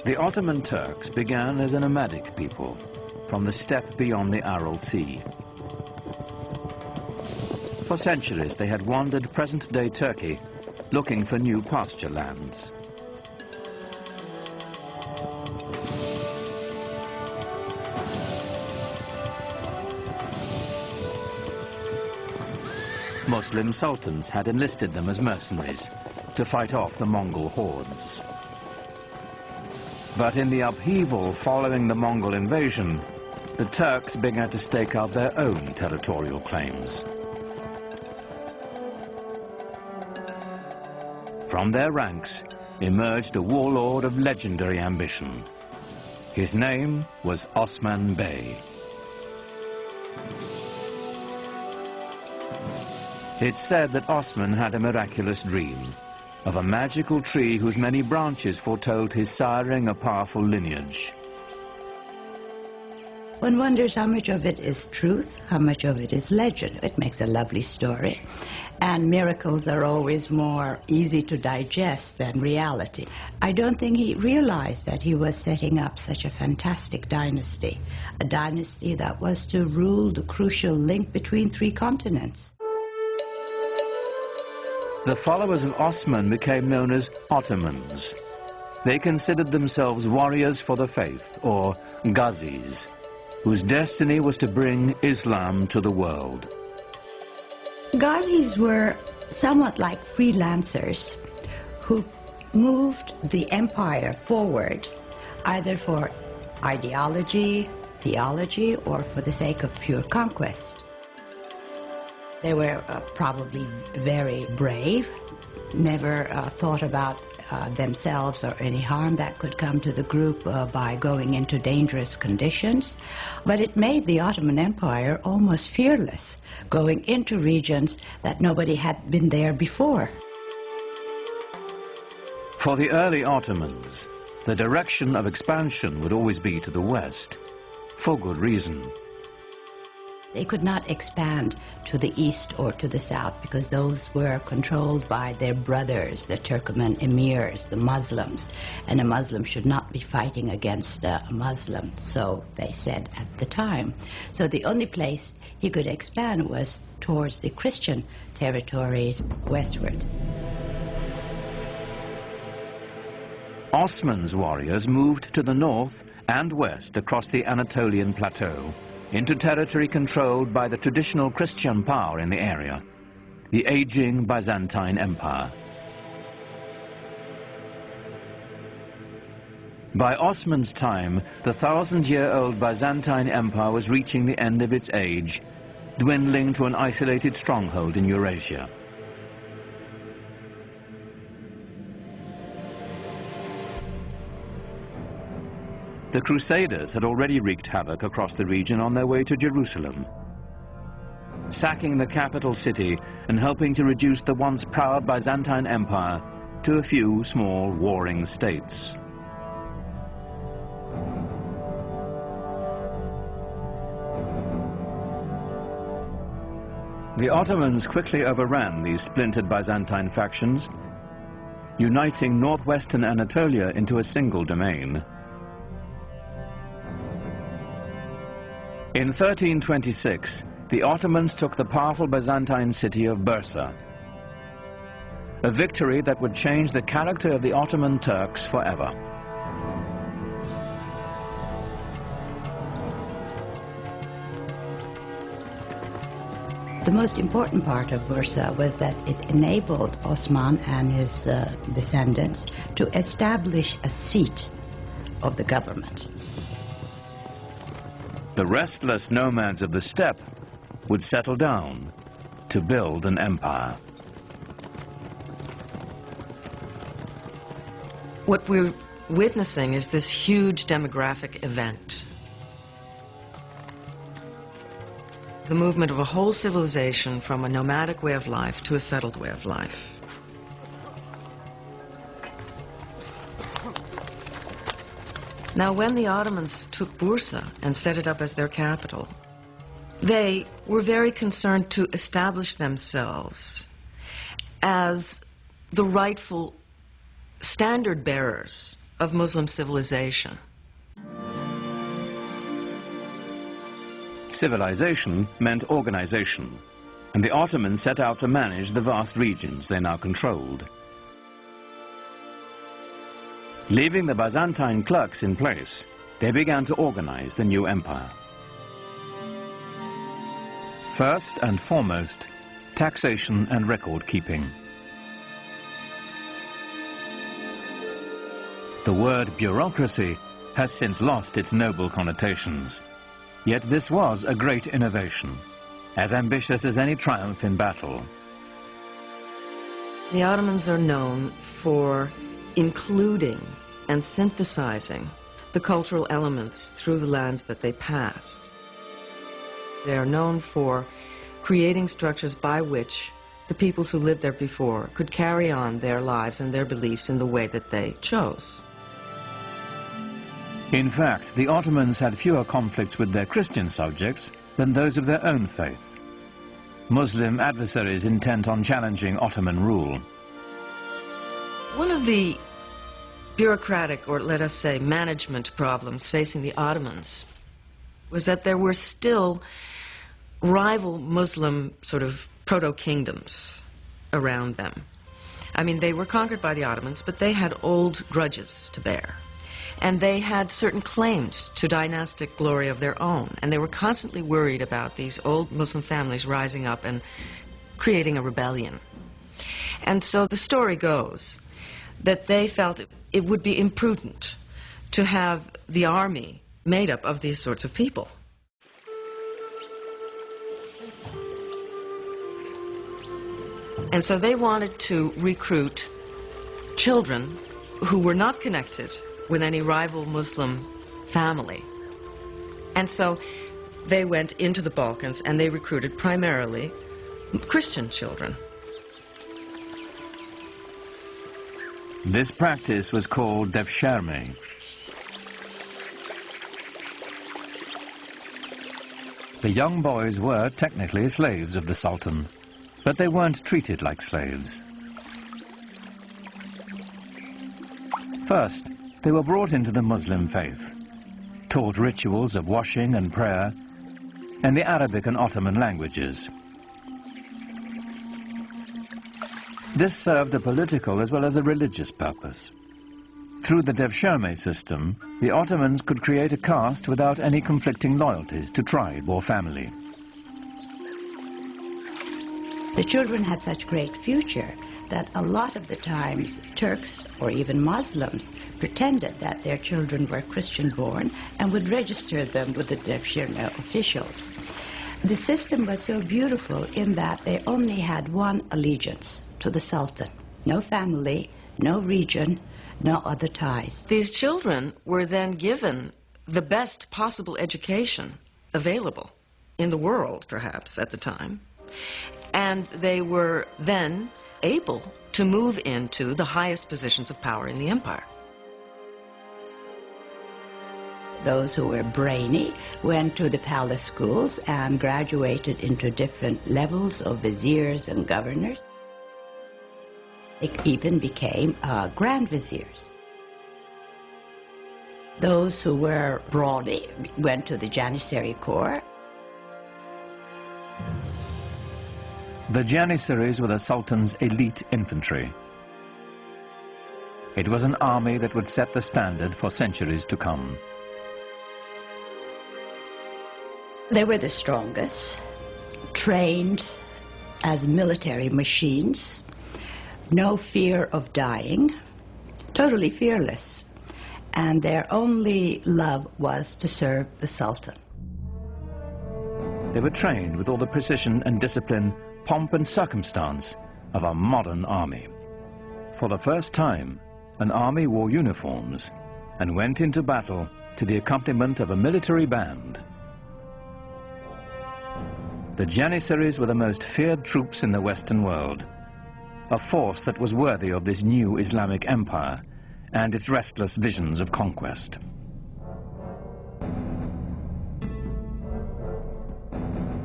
The Ottoman Turks began as a nomadic people from the steppe beyond the Aral Sea. For centuries, they had wandered present-day Turkey looking for new pasture lands. Muslim sultans had enlisted them as mercenaries to fight off the Mongol hordes. But in the upheaval following the Mongol invasion, the Turks began to stake out their own territorial claims. From their ranks emerged a warlord of legendary ambition. His name was Osman Bey. It's said that Osman had a miraculous dream of a magical tree whose many branches foretold his siring a powerful lineage. One wonders how much of it is truth, how much of it is legend. It makes a lovely story, and miracles are always more easy to digest than reality. I don't think he realized that he was setting up such a fantastic dynasty, a dynasty that was to rule the crucial link between 3 continents. The followers of Osman became known as Ottomans. They considered themselves warriors for the faith, or Ghazis, whose destiny was to bring Islam to the world. Ghazis were somewhat like freelancers who moved the empire forward either for ideology, theology, or for the sake of pure conquest. They were probably very brave, never thought about themselves or any harm that could come to the group by going into dangerous conditions. But it made the Ottoman Empire almost fearless, going into regions that nobody had been there before. For the early Ottomans, the direction of expansion would always be to the west, for good reason. They could not expand to the east or to the south because those were controlled by their brothers, the Turkoman emirs, the Muslims, and a Muslim should not be fighting against a Muslim, so they said at the time. So the only place he could expand was towards the Christian territories westward. Osman's warriors moved to the north and west across the Anatolian plateau, into territory controlled by the traditional Christian power in the area, the aging Byzantine Empire. By Osman's time, the 1,000-year-old Byzantine Empire was reaching the end of its age, dwindling to an isolated stronghold in Eurasia. The Crusaders had already wreaked havoc across the region on their way to Jerusalem, sacking the capital city and helping to reduce the once proud Byzantine Empire to a few small warring states. The Ottomans quickly overran these splintered Byzantine factions, uniting northwestern Anatolia into a single domain. In 1326, the Ottomans took the powerful Byzantine city of Bursa, a victory that would change the character of the Ottoman Turks forever. The most important part of Bursa was that it enabled Osman and his descendants to establish a seat of the government. The restless nomads of the steppe would settle down to build an empire. What we're witnessing is this huge demographic event. The movement of a whole civilization from a nomadic way of life to a settled way of life. Now, when the Ottomans took Bursa and set it up as their capital, they were very concerned to establish themselves as the rightful standard bearers of Muslim civilization. Civilization meant organization, and the Ottomans set out to manage the vast regions they now controlled. Leaving the Byzantine clerks in place, they began to organize the new empire. First and foremost, taxation and record-keeping. The word bureaucracy has since lost its noble connotations. Yet this was a great innovation, as ambitious as any triumph in battle. The Ottomans are known for including and synthesizing the cultural elements through the lands that they passed. They are known for creating structures by which the peoples who lived there before could carry on their lives and their beliefs in the way that they chose. In fact, the Ottomans had fewer conflicts with their Christian subjects than those of their own faith. Muslim adversaries intent on challenging Ottoman rule. One of the bureaucratic, or let us say management problems facing the Ottomans was that there were still rival Muslim sort of proto-kingdoms around them. I mean, they were conquered by the Ottomans, but they had old grudges to bear. And they had certain claims to dynastic glory of their own, and they were constantly worried about these old Muslim families rising up and creating a rebellion. And so the story goes that they felt it would be imprudent to have the army made up of these sorts of people. And so they wanted to recruit children who were not connected with any rival Muslim family. And so they went into the Balkans and they recruited primarily Christian children. This practice was called devshirme. The young boys were technically slaves of the Sultan, but they weren't treated like slaves. First, they were brought into the Muslim faith, taught rituals of washing and prayer, and the Arabic and Ottoman languages. This served a political as well as a religious purpose. Through the devshirme system, the Ottomans could create a caste without any conflicting loyalties to tribe or family. The children had such great future that a lot of the times Turks or even Muslims pretended that their children were Christian-born and would register them with the devshirme officials. The system was so beautiful in that they only had one allegiance, to the Sultan. No family, no region, no other ties. These children were then given the best possible education available in the world, perhaps, at the time. And they were then able to move into the highest positions of power in the empire. Those who were brainy went to the palace schools and graduated into different levels of viziers and governors. They even became grand viziers. Those who were brawny went to the Janissary Corps. The Janissaries were the Sultan's elite infantry. It was an army that would set the standard for centuries to come. They were the strongest, trained as military machines, no fear of dying, totally fearless, and their only love was to serve the Sultan. They were trained with all the precision and discipline, pomp and circumstance of a modern army. For the first time, an army wore uniforms and went into battle to the accompaniment of a military band. The Janissaries were the most feared troops in the Western world, a force that was worthy of this new Islamic empire and its restless visions of conquest.